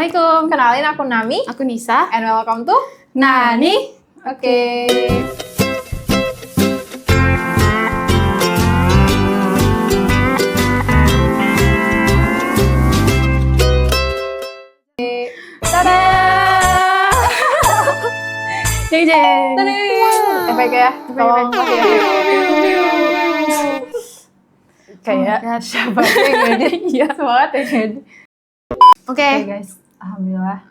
Assalamualaikum. Kenalin, aku Nami. Aku Nisa. And welcome to Nani. Oke. Tada! Jeng jeng. Tada! Efek ya? Kalau kayak siapa yang ngedit? Iya, semangat yang ngedit. Oke guys, alhamdulillah.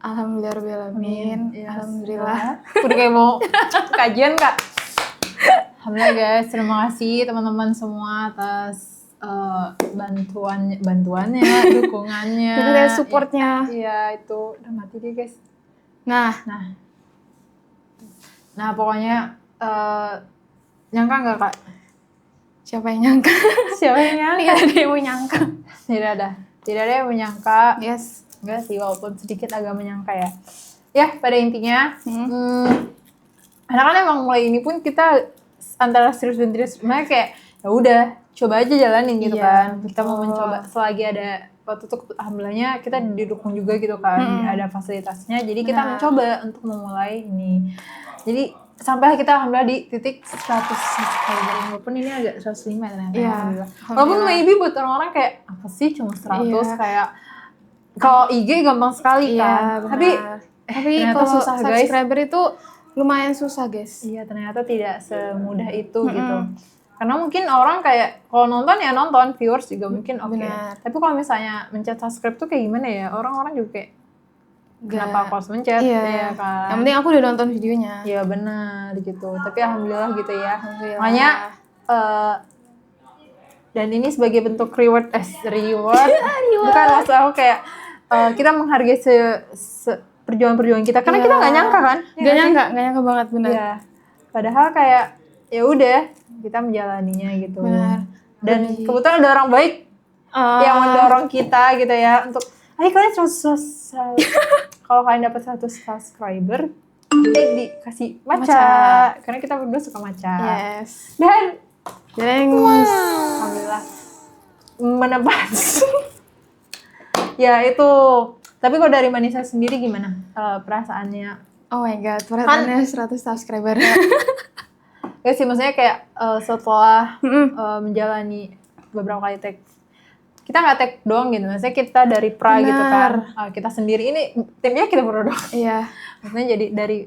Alhamdulillahirobbilalamin. Yes. Alhamdulillah. Udah kayak mau kajian Kak. Alhamdulillah guys, terima kasih teman-teman semua atas bantuannya, dukungannya, Terima kasih supportnya. Iya, itu udah mati deh guys. Nah, pokoknya nyangka nggak Kak? siapa yang nyangka? Siapa yang nyangka? Tidak ada yang mau nyangka. Tidak ada yang menyangka. Yes. Enggak sih, walaupun sedikit agak menyangka ya. Ya, pada intinya, karena kan emang mulai ini pun kita antara serius dan tidak, sebenarnya kayak ya udah coba aja jalanin gitu kan. Kita mau mencoba selagi ada waktu itu, alhamdulillahnya kita didukung juga gitu kan, ada fasilitasnya. Jadi kita mencoba untuk memulai ini. Jadi sampai kita alhamdulillah di titik 100 subscriber, walaupun ini agak 105 ternyata. Alhamdulillah. Walaupun maybe buat orang-orang kayak apa sih cuma 100 kayak kalau IG gampang sekali kan. Tapi kalau susah guys. Subscriber itu lumayan susah guys. Iya, ternyata tidak semudah itu gitu. Karena mungkin orang kayak kalau nonton ya nonton, viewers juga mungkin oke. Tapi kalau misalnya mencet subscribe tuh kayak gimana ya? Orang-orang juga kayak kenapa aku harus mencet? Iya kan. Yang penting aku udah nonton videonya. Iya benar gitu. Tapi alhamdulillah gitu ya. Makanya dan ini sebagai bentuk reward. Bukan, maksud aku kayak kita menghargai perjuangan kita karena kita nggak nyangka kan? Nggak nyangka banget, benar. Iya. Padahal kayak ya udah kita menjalaninya gitu. Benar. Dan kebetulan ada orang baik yang mendorong kita gitu ya untuk ayo kalian 100 kalau kalian dapat 100 subscriber dikasih matcha. Karena kita berdua suka matcha. Yes. Dan alhamdulillah menebas. Ya itu. Tapi kalau dari Manisa sendiri gimana perasaannya? Oh my god, perasaannya 100 subscriber. Ya sih, maksudnya kayak setelah menjalani beberapa kali tag, kita nggak tag doang gitu, maksudnya kita dari pra gitu kan, kita sendiri ini timnya kita berdua doang. Iya. Maksudnya jadi dari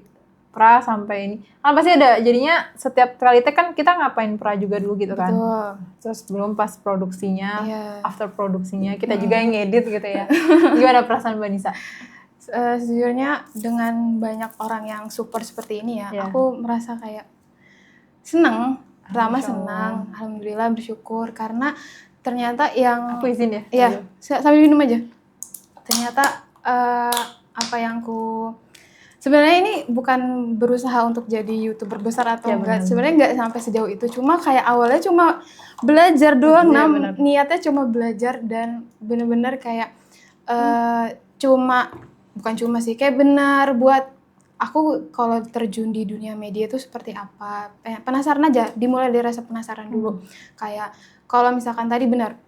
pra sampai ini, kan pasti ada jadinya setiap kali tag kan kita ngapain pra juga dulu gitu kan. Betul. Terus belum pas produksinya, after produksinya kita juga yang ngedit gitu ya. Gimana perasaan Mbak Nisa? Sejujurnya dengan banyak orang yang support seperti ini ya, aku merasa kayak senang. Pertama senang, alhamdulillah bersyukur karena ternyata yang aku izin ya. Iya, sambil minum aja. Ternyata apa yang aku sebenarnya ini bukan berusaha untuk jadi YouTuber besar atau enggak. Sebenarnya enggak sampai sejauh itu. Cuma kayak awalnya cuma belajar doang, niatnya cuma belajar dan bener-bener kayak bukan cuma sih, kayak benar buat aku kalau terjun di dunia media itu seperti apa. Penasaran aja, dimulai dari rasa penasaran dulu. Kayak kalau misalkan tadi benar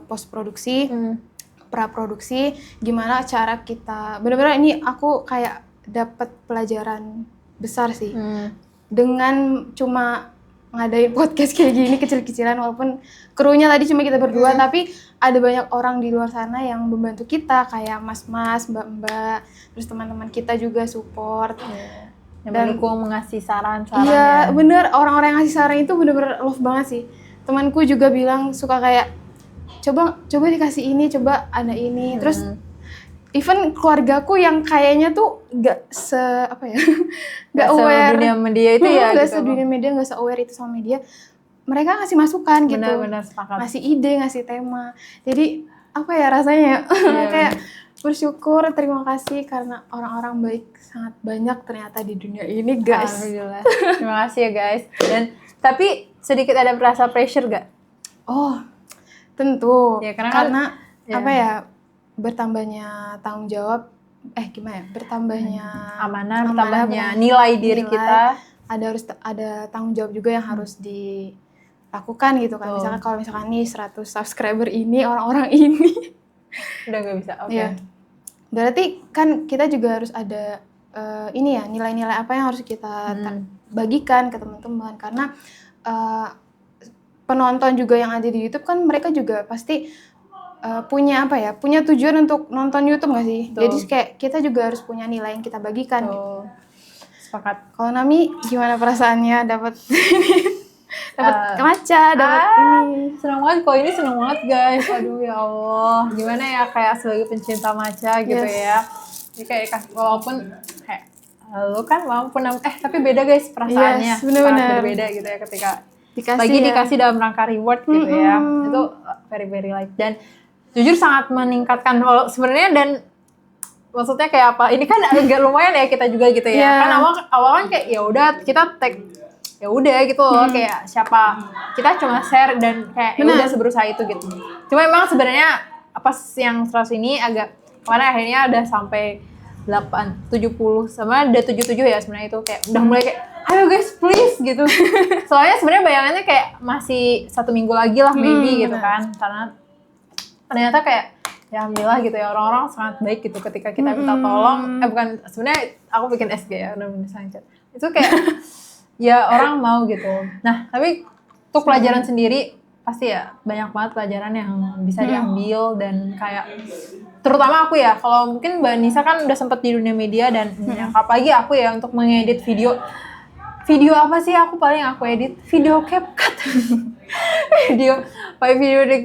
post produksi, pra-produksi, gimana cara kita, benar-benar ini aku kayak dapat pelajaran besar sih. Dengan cuma ngadain podcast kayak gini kecil-kecilan, walaupun krunya tadi cuma kita berdua, tapi ada banyak orang di luar sana yang membantu kita, kayak mas-mas, mbak-mbak, terus teman-teman kita juga support. Yang mendukung, mengasih saran-saran. Iya, bener, orang-orang yang ngasih saran itu bener-bener love banget sih. Temanku juga bilang suka kayak coba dikasih ini, coba ada ini. Terus even keluargaku yang kayaknya tuh nggak aware dunia media itu ya, nggak sedunia media, nggak se-aware itu sama media, mereka ngasih masukan gitu, benar sepakat, ngasih ide, ngasih tema. Jadi apa ya rasanya kayak bersyukur, terima kasih karena orang-orang baik sangat banyak ternyata di dunia ini guys. Alhamdulillah. Terima kasih ya guys. Dan tapi sedikit ada merasa pressure gak? Oh tentu ya, karena apa ya, bertambahnya tanggung jawab, bertambahnya amanah, bertambahnya nilai diri kita, harus ada tanggung jawab juga yang harus dilakukan gitu kan. Misalkan kalau misalkan nih 100 subscriber ini, orang-orang ini Udah nggak bisa. Oke. Iya. Berarti kan kita juga harus ada ini ya, nilai-nilai apa yang harus kita bagikan ke teman-teman, karena penonton juga yang ada di YouTube kan mereka juga pasti punya apa ya, punya tujuan untuk nonton YouTube nggak sih? Betul. Jadi kayak kita juga harus punya nilai yang kita bagikan. Betul. Sepakat. Kalau Nami gimana perasaannya dapat dapat maca, dapat ini? Senang banget kok, ini senang banget guys. Aduh ya Allah, gimana ya kayak sebagai pencinta maca gitu ya. Jadi kayak walaupun kayak lu kan walaupun tapi beda guys perasaannya, sangat berbeda gitu ya ketika dikasih dalam rangka reward gitu ya. Itu very very like, dan jujur sangat meningkatkan sebenarnya, dan maksudnya kayak apa? Ini kan agak lumayan ya kita juga gitu ya. Kan awal kan kayak ya udah kita tag ya udah gitu loh, kayak siapa kita cuma share dan kayak ya udah seberusaha itu gitu. Cuma emang sebenarnya apa yang 100 ini agak kemarin akhirnya udah sampai 70 sama ada 77 ya sebenarnya, itu kayak udah mulai kayak ayo guys please gitu. Soalnya sebenarnya bayangannya kayak masih 1 minggu lagi lah maybe gitu kan, karena ternyata kayak ya alhamdulillah gitu ya, orang-orang sangat baik gitu ketika kita minta tolong. Bukan, sebenarnya aku bikin SG ya, udah sangat itu kayak ya orang mau gitu. Nah tapi untuk pelajaran sendiri pasti ya banyak banget pelajaran yang bisa diambil, dan kayak terutama aku ya, kalau mungkin Mbak Nisa kan udah sempet di dunia media dan apalagi aku ya untuk mengedit video apa sih aku edit video CapCut. video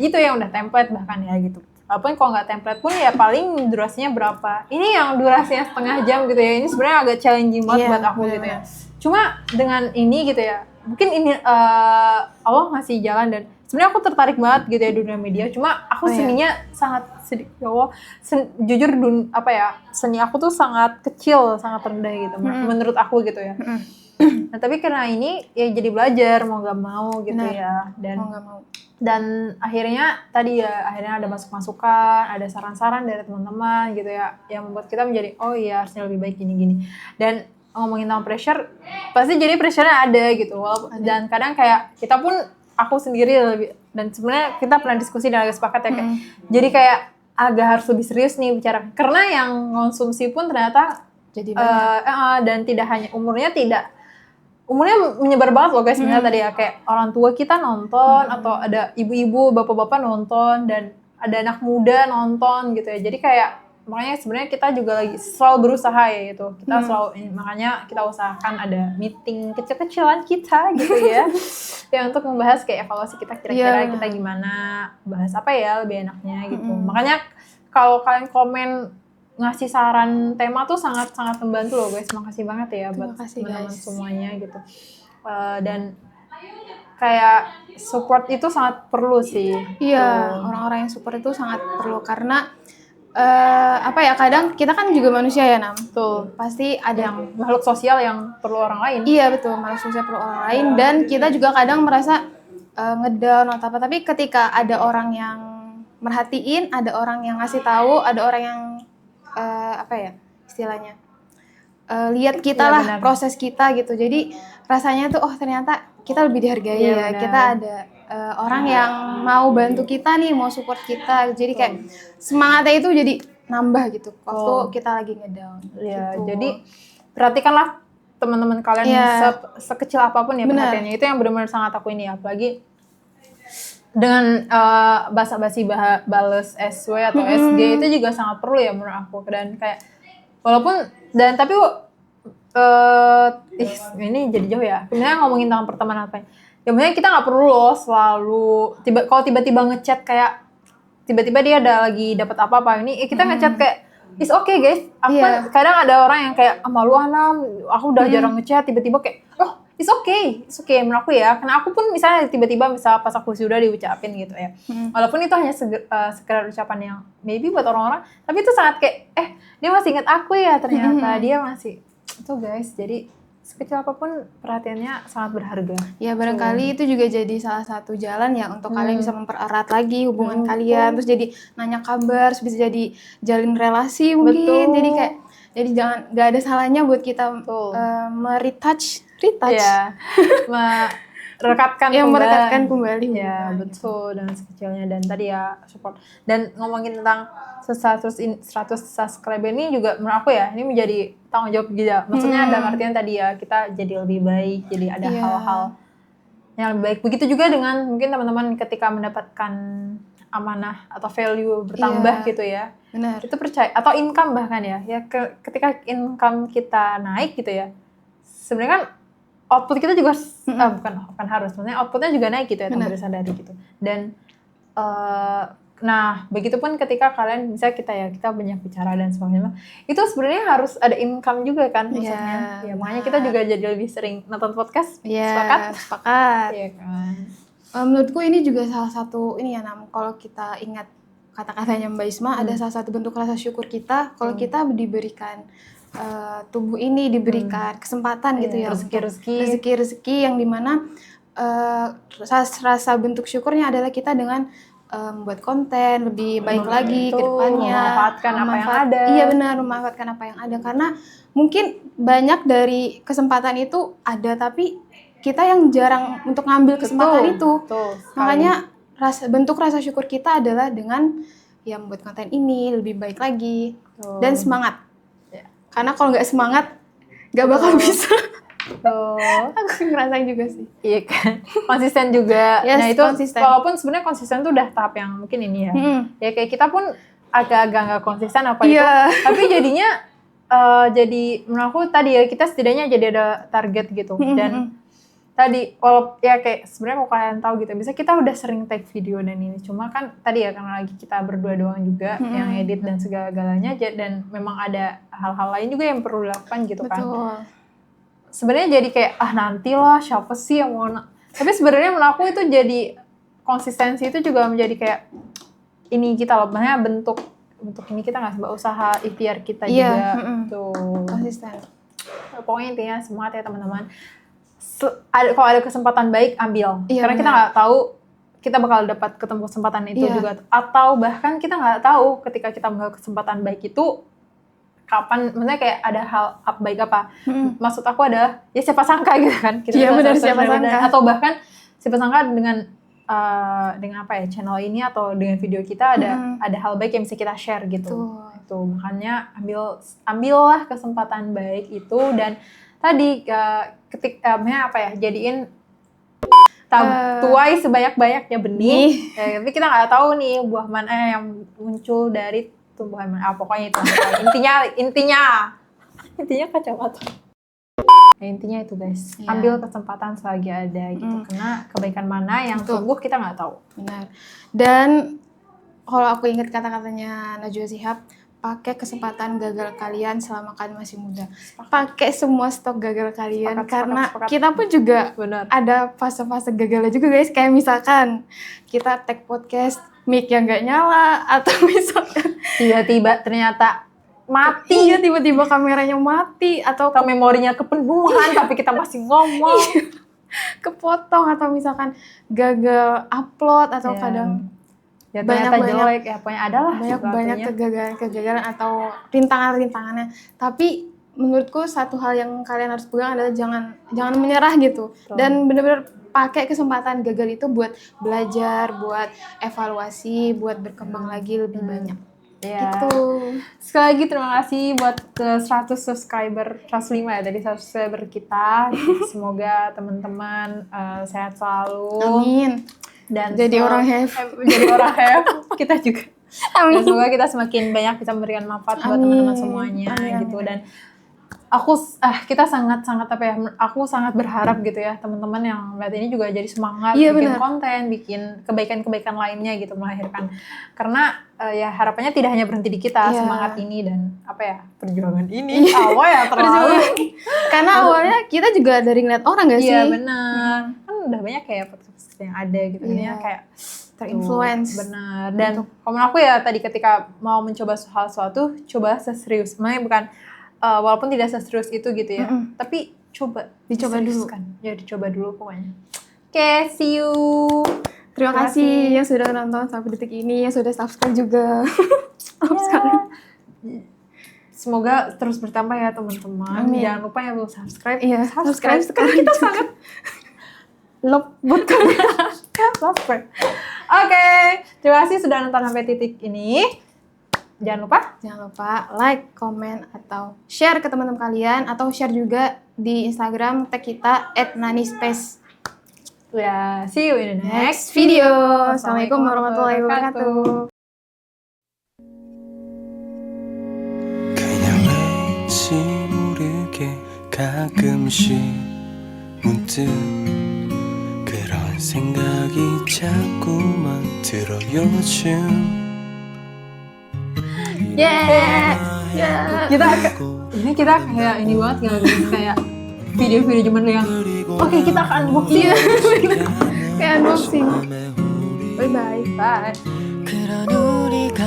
gitu yang udah template bahkan ya gitu. Walaupun kalau nggak template pun ya paling durasinya berapa. Ini yang durasinya setengah jam gitu ya. Ini sebenarnya agak challenging banget buat aku gitu ya. Cuma dengan ini gitu ya, mungkin ini Allah ngasih jalan, dan sebenarnya aku tertarik banget gitu ya dunia media. Cuma aku seninya sangat sedikit, ya Allah, jujur seni aku tuh sangat kecil, sangat rendah gitu menurut aku gitu ya. Nah tapi karena ini ya jadi belajar mau gak mau gitu ya, dan akhirnya ada masukan, ada saran-saran dari teman-teman gitu ya, yang membuat kita menjadi oh iya harusnya lebih baik gini-gini. Dan ngomongin tentang pressure, pasti jadi pressure-nya ada gitu. Dan kadang kayak kita pun, aku sendiri lebih, dan sebenarnya kita pernah diskusi dan agak sepakat ya kayak, jadi kayak agak harus lebih serius nih bicara, karena yang konsumsi pun ternyata jadi dan tidak hanya umurnya menyebar banget loh guys. Sebenarnya tadi ya kayak orang tua kita nonton, atau ada ibu-ibu, bapak-bapak nonton, dan ada anak muda nonton gitu ya. Jadi kayak makanya sebenarnya kita juga lagi selalu berusaha ya gitu. Kita makanya kita usahakan ada meeting kecil-kecilan kita gitu ya. Ya untuk membahas kayak evaluasi kita kira-kira kita gimana, bahas apa ya lebih enaknya gitu. Makanya kalau kalian komen ngasih saran tema tuh sangat-sangat membantu loh guys. Makasih banget ya buat teman-teman semuanya gitu. Dan kayak support itu sangat perlu sih. Iya, orang-orang yang support itu sangat perlu, karena kadang kita kan juga manusia ya Nam. Betul. Pasti ada yang makhluk sosial yang perlu orang lain. Iya betul, makhluk sosial perlu orang lain, dan kita juga kadang merasa ngedown atau apa. Tapi ketika ada orang yang merhatiin, ada orang yang ngasih tahu, ada orang yang istilahnya lihat kita lah, benar. Proses kita gitu. Jadi rasanya tuh ternyata kita lebih dihargai ya. Kita ada orang yang mau bantu kita nih, mau support kita. Jadi kayak semangatnya itu jadi nambah gitu waktu kita lagi ngedown. Iya, gitu. Jadi perhatikanlah teman-teman kalian sekecil apapun ya perhatiannya. Itu yang benar-benar sangat aku ini, apalagi dengan basa-basi bales SW atau SG itu juga sangat perlu ya menurut aku. Dan kayak tapi ini jadi jauh ya. Sebenarnya ngomongin tentang pertemanan apa ya, maksudnya kita nggak perlu loh selalu kalau tiba-tiba ngechat kayak tiba-tiba dia ada lagi dapat apa-apa ini kita ngechat kayak it's okay guys. Aku kan kadang ada orang yang kayak malu aku udah jarang ngechat, tiba-tiba kayak it's okay menurut aku ya, karena aku pun misalnya tiba-tiba pas aku sudah diucapin gitu ya, walaupun itu hanya sekedar ucapan yang maybe buat orang-orang, tapi itu sangat kayak dia masih ingat aku ya, ternyata dia masih itu guys. Jadi sekecil apapun perhatiannya sangat berharga ya. Barangkali itu juga jadi salah satu jalan ya untuk kalian bisa mempererat lagi hubungan kalian, terus jadi nanya kabar, terus bisa jadi jalin relasi mungkin. Jadi jangan, nggak ada salahnya buat kita meretouch ya, merekatkan kembali ya, betul, dengan sekecilnya. Dan tadi ya support, dan ngomongin tentang 100 subscriber ini juga menurut aku ya, ini menjadi tanggung jawab kita. Maksudnya dalam artian tadi ya, kita jadi lebih baik, jadi ada hal-hal yang lebih baik. Begitu juga dengan mungkin teman-teman ketika mendapatkan amanah atau value bertambah gitu ya. Benar. Itu percaya, atau income bahkan ya. Ketika income kita naik gitu ya, sebenarnya kan output kita juga, bukan harus, maksudnya outputnya juga naik gitu ya, tanpa disadari gitu. Dan nah, begitupun ketika kalian misalnya kita banyak bicara dan sebagainya, itu sebenarnya harus ada income juga kan maksudnya. Ya, makanya kita juga jadi lebih sering nonton podcast. Sepakat. Iya kan. Menurutku ini juga salah satu ini ya Nam, kalau kita ingat kata-katanya Mbak Isma, ada salah satu bentuk rasa syukur kita kalau kita diberikan tubuh ini, diberikan kesempatan gitu ya, rezeki yang dimana rasa bentuk syukurnya adalah kita dengan membuat konten lebih baik lagi ke depannya, memanfaatkan apa yang ada. Iya benar, memanfaatkan apa yang ada, karena mungkin banyak dari kesempatan itu ada tapi kita yang jarang untuk ngambil kesempatan itu. Makanya bentuk rasa syukur kita adalah dengan ya membuat konten ini lebih baik lagi dan semangat. Karena kalau nggak semangat nggak bakal bisa. Aku ngerasain juga sih. Iya kan, konsisten juga. Nah itu konsisten. Walaupun sebenarnya konsisten tuh udah tahap yang mungkin ini ya. Ya kayak kita pun agak-agak nggak konsisten apa itu. Tapi jadinya jadi menurut aku tadi ya, kita setidaknya jadi ada target gitu. Dan tadi walaupun ya kayak sebenarnya kalau kalian tahu gitu, bisa kita udah sering take video dan ini. Cuma kan tadi ya karena lagi kita berdua doang juga yang edit dan segala-galanya, dan memang ada hal-hal lain juga yang perlu dilakukan gitu kan. Sebenarnya jadi kayak nantilah siapa sih yang mau tapi sebenarnya menurut aku itu jadi konsistensi itu juga menjadi kayak ini kita loh, makanya bentuk ini kita nggak sebab usaha ikhtiar kita juga tuh konsisten. Pokoknya intinya semangat ya teman-teman. Kalau ada kesempatan baik ambil, karena kita nggak tahu kita bakal dapat ketemu kesempatan itu juga, atau bahkan kita nggak tahu ketika kita mengambil kesempatan baik itu kapan, maksudnya kayak ada hal baik apa. Maksud aku ada ya siapa sangka gitu kan. Iya benar, siapa sangka. Atau bahkan siapa sangka dengan apa ya, channel ini atau dengan video kita ada hal baik yang bisa kita share gitu. Itu makanya ambillah kesempatan baik itu. Dan tadi ketika apa ya, jadiin tuai sebanyak-banyaknya benih. Tapi kita nggak tahu nih buah mana yang muncul dari tumbuhan mana. Pokoknya itu intinya kacamata. Intinya itu guys, ambil kesempatan selagi ada gitu, karena kebaikan mana yang tumbuh kita nggak tahu. Benar. Dan kalau aku ingat kata-katanya Najwa Shihab, pakai kesempatan gagal kalian selama kalian masih muda. Pakai semua stok gagal kalian, karena kita pun juga ada fase-fase gagalnya juga guys. Kayak misalkan kita tag podcast, mic yang nggak nyala, atau misalkan tiba-tiba ternyata mati. Iya, tiba-tiba kameranya mati, atau memorinya kepenuhan tapi kita masih ngomong. Kepotong, atau misalkan gagal upload, atau kadang ternyata jelek ya, pokoknya adalah banyak kegagalan atau rintangannya. Tapi menurutku satu hal yang kalian harus pegang adalah jangan menyerah gitu. Dan benar-benar pakai kesempatan gagal itu buat belajar, buat evaluasi, buat berkembang lagi lebih banyak. Gitu. Sekali lagi terima kasih buat ke 100 subscriber, 105 ya dari subscriber kita. Semoga teman-teman sehat selalu. Amin. Dan jadi orang have kita juga. Amin. Dan semoga kita semakin banyak bisa memberikan manfaat buat teman-teman semuanya. Gitu. Dan kita sangat apa ya, aku sangat berharap gitu ya teman-teman yang lihat ini juga jadi semangat bikin konten, bikin kebaikan-kebaikan lainnya gitu, melahirkan, karena ya harapannya tidak hanya berhenti di kita semangat ini dan apa ya, perjuangan ini awal ya terlalu karena awalnya kita juga dari ngeliat orang gak sih? Iya benar, kan udah banyak kayak podcast yang ada gitu, kayak terinfluence. Benar. Dan kalau aku ya tadi ketika mau mencoba sesuatu, coba serius, makanya bukan walaupun tidak serius itu gitu ya, tapi dicoba dulu kan. Ya dicoba dulu pokoknya. Oke, see you. Terima kasih yang sudah nonton sampai detik ini, yang sudah subscribe juga. Semoga terus bertambah ya teman-teman. Jangan lupa ya belum subscribe. Iya, subscribe sekarang kita sangat betul. Subscribe. Oke, terima kasih sudah nonton sampai titik ini. Jangan lupa like, comment, atau share ke teman-teman kalian, atau share juga di Instagram tag kita @nanispace. Ya, see you in the next video. Assalamualaikum warahmatullahi wabarakatuh. 그냥 왠지 모르게 가끔씩 문득 그런 생각이 자꾸만 들어 요즘. Kita kayak ini banget kayak video-video zaman yang oke, kita akan unboxing. Kayak unboxing. Bye bye. Bye. 그런 우리가